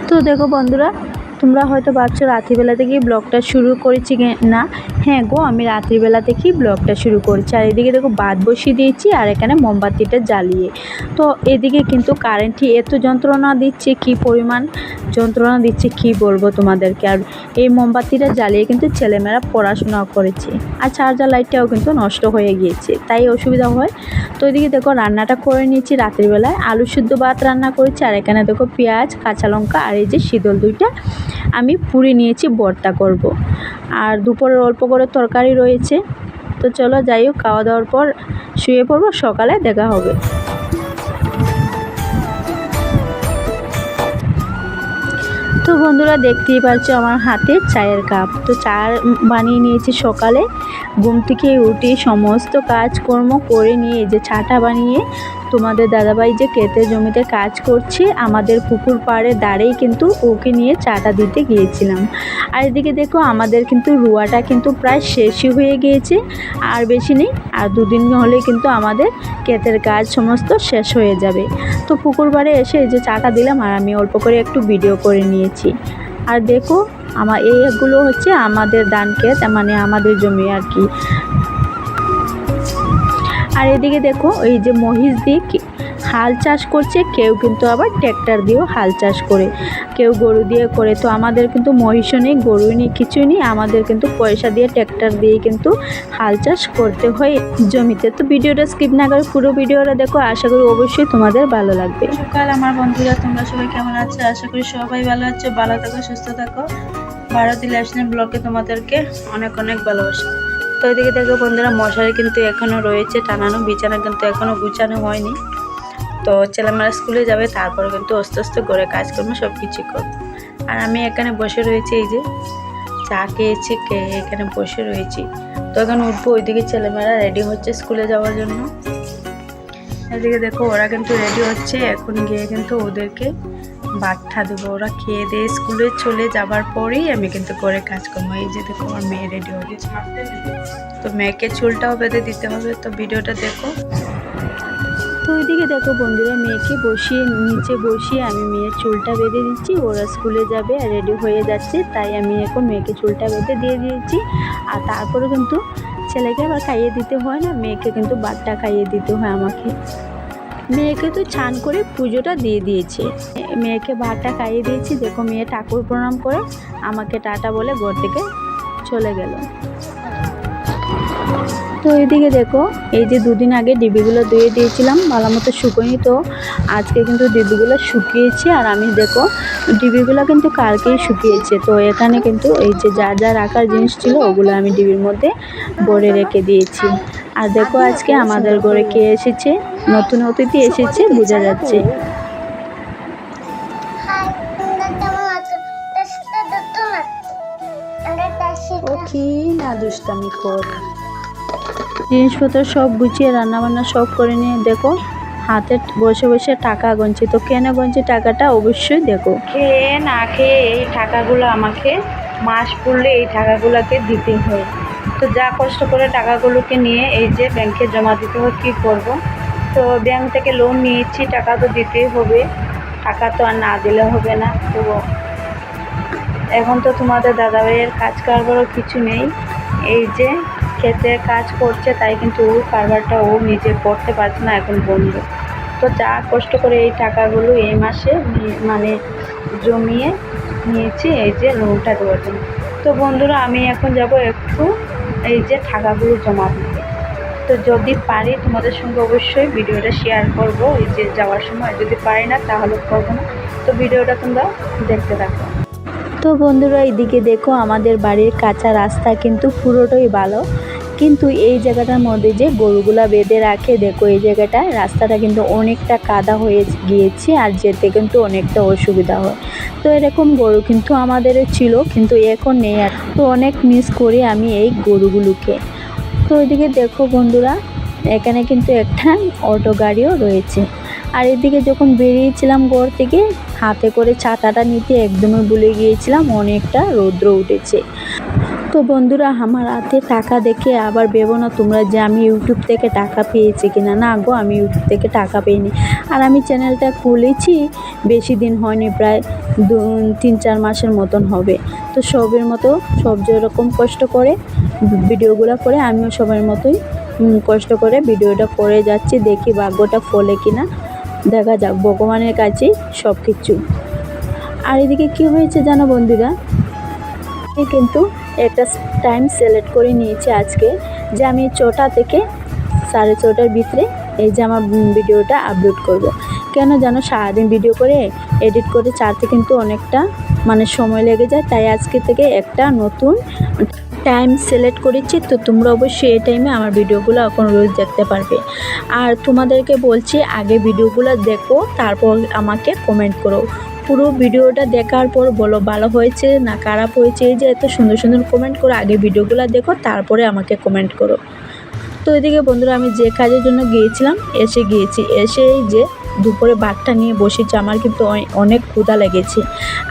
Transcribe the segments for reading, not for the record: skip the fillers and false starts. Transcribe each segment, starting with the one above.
তো দেখো বন্ধুরা, তোমরা হয়তো ভাবছো রাত্রিবেলা থেকেই ব্লগটা শুরু করেছি না। হ্যাঁ গো, আমি রাত্রিবেলা থেকেই ব্লগটা শুরু করেছি। আর এদিকে দেখো ভাত বসিয়ে দিয়েছি আর এখানে মোমবাতিটা জ্বালিয়ে। তো এদিকে কিন্তু কারেন্টটি এত যন্ত্রণা দিচ্ছে, কি পরিমাণ যন্ত্রণা দিচ্ছে কি বলবো তোমাদেরকে। আর এই মোমবাতিটা জ্বালিয়ে কিন্তু ছেলেমেয়েরা পড়াশোনাও করেছে। আর চার্জার লাইটটাও কিন্তু নষ্ট হয়ে গিয়েছে, তাই অসুবিধা হয়। তো এদিকে দেখো রান্নাটা করে নিয়েছি রাত্রিবেলায়। আলু সিদ্ধ ভাত রান্না করেছি আর এখানে দেখো পেঁয়াজ, কাঁচা লঙ্কা আর এই যে শীতল দুইটা আমি পুরি নিয়েছি, ভর্তা করব। আর দুপুরের অল্প করে তরকারি রয়েছে। তো চলো যাই হোক, খাওয়া দাওয়ার পর শুয়ে পড়বো, সকালে দেখা হবে। তো বন্ধুরা দেখতেই পাচ্ছ আমার হাতে চায়ের কাপ। তো চা বানিয়ে নিয়েছি সকালে ঘুম থেকে উঠে সমস্ত কাজকর্ম করে নিয়ে যে চাটা বানিয়ে তোমাদের দাদাভাই যে ক্ষেতের জমিতে কাজ করছে আমাদের পুকুর পাড়ে দাঁড়িয়েই কিন্তু ওকে নিয়ে চাটা দিতে গিয়েছিলাম। আর এদিকে দেখো আমাদের কিন্তু রুয়াটা কিন্তু প্রায় শেষই হয়ে গিয়েছে, আর বেশি নেই। আর দুদিন হলে কিন্তু আমাদের ক্ষেতের কাজ সমস্ত শেষ হয়ে যাবে। তো পুকুর পাড়ে এসে এই যে চাটা দিলাম আর আমি অল্প করে একটু ভিডিও করে নিয়েছি। আর দেখো আমার এইগুলো হচ্ছে আমাদের ধান ক্ষেত, মানে আমাদের জমি আর কি। আর এদিকে দেখো এই যে মহিষ দিয়ে হাল চাষ করছে, কেউ কিন্তু আবার ট্র্যাক্টর দিয়েও হাল চাষ করে, কেউ গরু দিয়ে করে। তো আমাদের কিন্তু মহিষও নেই, গরুই নেই, কিছুই নেই। আমাদের কিন্তু পয়সা দিয়ে ট্র্যাক্টর দিয়ে কিন্তু হাল চাষ করতে হয় জমিতে। তো ভিডিওটা স্কিপ না করে পুরো ভিডিওটা দেখো, আশা করি অবশ্যই তোমাদের ভালো লাগবে। সকাল আমার বন্ধুরা, তোমরা সবাই কেমন আছো? আশা করি সবাই ভালো আছো। ভালো থাকো, সুস্থ থাকো। ভারতী লাইফস্টাইল ব্লগে তোমাদেরকে অনেক অনেক ভালোবাসা। তো এদিকে দেখো বন্ধুরা, মশারি কিন্তু এখনও রয়েছে টানানো, বিছানা কিন্তু এখনও গুছানো হয়নি। তো ছেলেমেয়েরা স্কুলে যাবে, তারপরে কিন্তু আস্তে আস্তে করে কাজকর্ম সব কিছু করবো। আর আমি এখানে বসে রয়েছি, এই যে চা খেয়েছি, এখানে বসে রয়েছি। তো এখন উঠবো, ওইদিকে ছেলেমেয়েরা রেডি হচ্ছে স্কুলে যাওয়ার জন্য। এদিকে দেখো ওরা কিন্তু রেডি হচ্ছে, এখন গিয়ে কিন্তু ওদেরকে ভাতটা দেবো। ওরা খেয়ে দিয়ে স্কুলে চলে যাবার পরেই আমি কিন্তু করে কাজ করবো। এই যে দেখো আমার মেয়ে রেডি হচ্ছে, তো মেয়েকে চুলটাও বেঁধে দিতে হবে। তো ভিডিওটা দেখো। তো ওইদিকে দেখো বন্ধুরা, মেয়েকে বসিয়ে নিচে বসিয়ে আমি মেয়ের চুলটা বেঁধে দিচ্ছি। ওরা স্কুলে যাবে আর রেডি হয়ে যাচ্ছে, তাই আমি এখন মেয়েকে চুলটা বেঁধে দিয়ে দিয়েছি। আর তারপরে কিন্তু ছেলেকে আবার খাইয়ে দিতে হয় না, মেয়েকে কিন্তু ভাতটা খাইয়ে দিতে হয় আমাকে। মেয়েকে তো ছান করে পুজোটা দিয়ে দিয়েছে, মেয়েকে ভাতটা খাইয়ে দিয়েছি। দেখো মেয়ে ঠাকুর প্রণাম করে আমাকে টাটা বলে ঘর থেকে চলে গেল। তো এইদিকে দেখো এই যে দুদিন আগে ডিবিগুলো ধুয়ে দিয়েছিলাম, ভালো মতো শুকোয়নি। তো আজকে কিন্তু ডিবিগুলো শুকিয়েছে। আর আমি দেখো ডিবিগুলো কিন্তু কালকেই শুকিয়েছে। তো এখানে কিন্তু এই যে যা যা রাখার জিনিস ছিল ওগুলো আমি ডিবির মধ্যে ভরে রেখে দিয়েছি। আর দেখো আজকে আমাদের ঘরে কে এসেছে, নতুন অতিথি এসেছে, বোঝা যাচ্ছে। ও কি না দুষ্টামি কর। জিনিসপত্র সব গুছিয়ে রান্নাবান্না সব করে নিয়ে দেখো হাতে বসে বসে টাকা গুনছি। তো কেন গুনছি টাকাটা অবশ্যই দেখো। খেয়ে না খেয়ে এই টাকাগুলো আমাকে মাস পড়লে এই টাকাগুলোকে দিতে হয়। তো যা কষ্ট করে টাকাগুলোকে নিয়ে এই যে ব্যাংকে জমা দিতে হয়, কী করব। তো ব্যাংক থেকে লোন নিয়েছি, টাকা তো দিতেই হবে, টাকা তো আর না দিলে হবে না। তো এখন তো তোমাদের দাদাভাইয়ের কাজ কারবারও কিছু নেই, এই যে ক্ষেতে কাজ করছে, তাই কিন্তু ও কারবারটা ও নিজে করতে পারছে না, এখন বন্ধ। তো যা কষ্ট করে এই টাকাগুলো এই মাসে মানে জমিয়ে নিয়েছি এই যে লোনটা দেওয়ার জন্য। তো বন্ধুরা আমি এখন যাব একটু এই যে টাকাগুলো জমা দিতে। তো যদি পারি তোমাদের সঙ্গে অবশ্যই ভিডিওটা শেয়ার করব এই যে যাওয়ার সময়, যদি পারি না তাহলে করবো না। তো ভিডিওটা তোমরা দেখতে থাকো। তো বন্ধুরা এইদিকে দেখো আমাদের বাড়ির কাঁচা রাস্তা কিন্তু পুরোটাই ভালো, কিন্তু এই জায়গাটার মধ্যে যে গরুগুলা বেঁধে রাখে দেখো এই জায়গাটা রাস্তাটা কিন্তু অনেকটা কাদা হয়ে গিয়েছে, আর যেতে কিন্তু অনেকটা অসুবিধা হয়। তো এরকম গরু কিন্তু আমাদেরও ছিল, কিন্তু এখন নেই। আর তো অনেক মিস করি আমি এই গরুগুলোকে। তো ওইদিকে দেখো বন্ধুরা এখানে কিন্তু একটা অটো গাড়িও রয়েছে। আর এদিকে যখন বেরিয়েছিলাম ঘর থেকে হাতে করে ছাতাটা নিতে একদমই ভুলে গিয়েছিলাম, অনেকটা রৌদ্র উঠেছে। তো বন্ধুরা, আমার হাতে টাকা দেখে আবার ভেবো না তোমরা যে আমি ইউটিউব থেকে টাকা পেয়েছি কিনা। না গো, আমি ইউটিউব থেকে টাকা পেইনি। আর আমি চ্যানেলটা খুলেছি বেশি দিন হয়নি, প্রায় 3-4 মাসের মতন হবে। তো সবের মতো সব যেরকম কষ্ট করে ভিডিওগুলো করে আমিও সবার মতোই কষ্ট করে ভিডিওটা করে যাচ্ছি। দেখি ভাগ্যটা ফলে কিনা, দেখা যাক, ভগবানের কাছেই সব কিছু। আর এদিকে কী হয়েছে জানো বন্ধুরা, আমি কিন্তু একটা টাইম সিলেক্ট করে নিয়েছি আজকে, যে আমি 6টা থেকে 6:30টার ভিতরে এই যে আমার ভিডিওটা আপলোড করব। কেন জানো, সারাদিন ভিডিও করে এডিট করে ছাড়তে কিন্তু অনেকটা সময় লেগে যায়। তাই আজকে থেকে একটা নতুন টাইম সিলেক্ট করেছি। তো তোমরা অবশ্যই এই টাইমে আমার ভিডিওগুলো এখন রোজ দেখতে পারবে। আর তোমাদেরকে বলছি, আগে ভিডিওগুলো দেখো, তারপর আমাকে কমেন্ট করো। পুরো ভিডিওটা দেখার পর বলো ভালো হয়েছে না খারাপ হয়েছে। এই যে এত সুন্দর সুন্দর কমেন্ট করো, আগে ভিডিওগুলো দেখো তারপরে আমাকে কমেন্ট করো। তো এদিকে বন্ধুরা, আমি যে কাজের জন্য গিয়েছিলাম গিয়েছি, এসে এই যে দুপুরে ভাতটা নিয়ে বসেছি। আমার কিন্তু অনেক ক্ষুধা লেগেছে।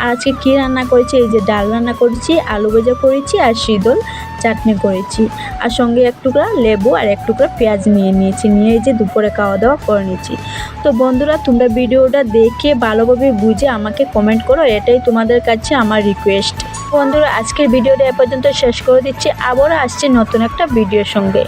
আর আজকে কী রান্না করেছি, এই যে ডাল রান্না করেছি, আলু ভাজা করেছি আর শীতল চাটনি করেছি। আর সঙ্গে এক টুকরা লেবু আর এক টুকরা পেঁয়াজ নিয়েছি, নিয়ে এই যে দুপুরে খাওয়া দাওয়া করে নিয়েছি। তো বন্ধুরা, তোমরা ভিডিওটা দেখে ভালোভাবে বুঝে আমাকে কমেন্ট করো, এটাই তোমাদের কাছে আমার রিকোয়েস্ট। বন্ধুরা, আজকের ভিডিওটা এ পর্যন্ত শেষ করে দিচ্ছি। আবারও আসছি নতুন একটা ভিডিওর সঙ্গে।